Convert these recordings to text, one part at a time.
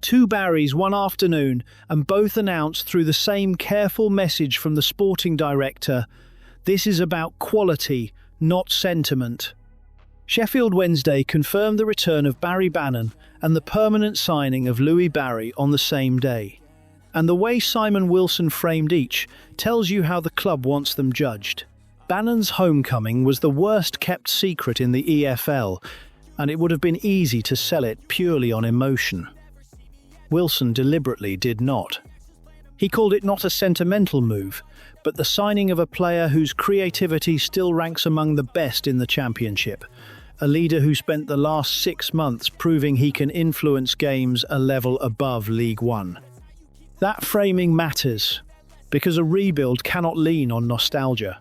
Two Barrys one afternoon, and both announced through the same careful message from the sporting director, "This is about quality, not sentiment." Sheffield Wednesday confirmed the return of Barry Bannan and the permanent signing of Louis Barry on the same day. And the way Simon Wilson framed each tells you how the club wants them judged. Bannan's homecoming was the worst-kept secret in the EFL, and it would have been easy to sell it purely on emotion. Wilson deliberately did not. He called it not a sentimental move, but the signing of a player whose creativity still ranks among the best in the Championship, a leader who spent the last 6 months proving he can influence games a level above League One. That framing matters, because a rebuild cannot lean on nostalgia.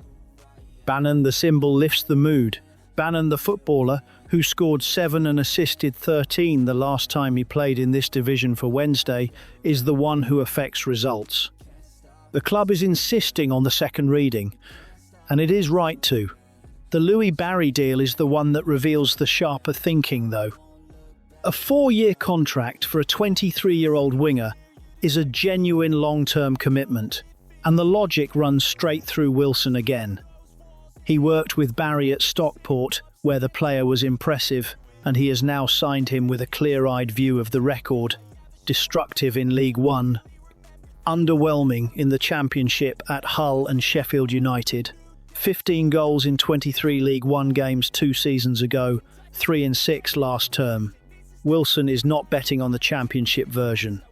Bannan the symbol lifts the mood. Bannan the footballer, who scored 7 and assisted 13 the last time he played in this division for Wednesday, is the one who affects results. The club is insisting on the second reading, and it is right to. The Louis Barry deal is the one that reveals the sharper thinking, though. A 4-year contract for a 23-year-old winger is a genuine long-term commitment, and the logic runs straight through Wilson again. He worked with Barry at Stockport, where the player was impressive, and he has now signed him with a clear-eyed view of the record. Destructive in League One, underwhelming in the Championship at Hull and Sheffield United. 15 goals in 23 League One games 2 seasons ago, 3 and 6 last term. Wilson is not betting on the Championship version.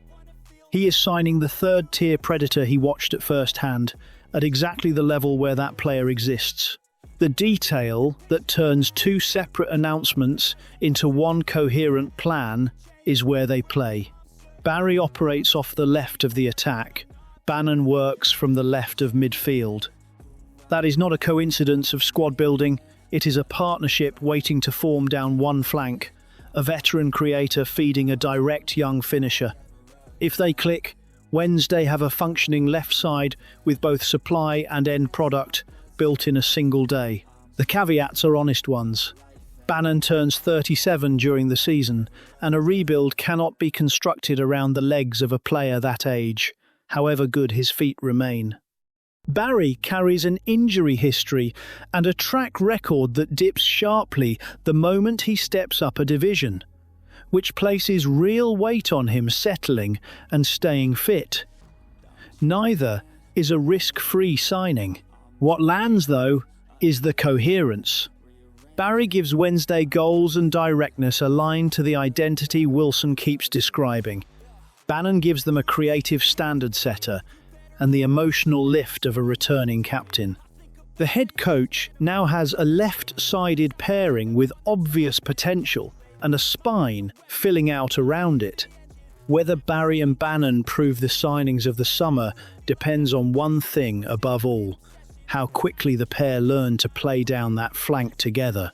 He is signing the third-tier predator he watched at first hand, at exactly the level where that player exists. The detail that turns 2 separate announcements into one coherent plan is where they play. Barry operates off the left of the attack. Bannan works from the left of midfield. That is not a coincidence of squad building, it is a partnership waiting to form down one flank, a veteran creator feeding a direct young finisher. If they click, Wednesday have a functioning left side with both supply and end product built in a single day. The caveats are honest ones. Bannan turns 37 during the season, and a rebuild cannot be constructed around the legs of a player that age, however good his feet remain. Barry carries an injury history and a track record that dips sharply the moment he steps up a division, which places real weight on him settling and staying fit. Neither is a risk-free signing. What lands, though, is the coherence. Barry gives Wednesday goals and directness aligned to the identity Wilson keeps describing. Bannan gives them a creative standard setter and the emotional lift of a returning captain. The head coach now has a left-sided pairing with obvious potential and a spine filling out around it. Whether Barry and Bannan prove the signings of the summer depends on one thing above all: how quickly the pair learn to play down that flank together.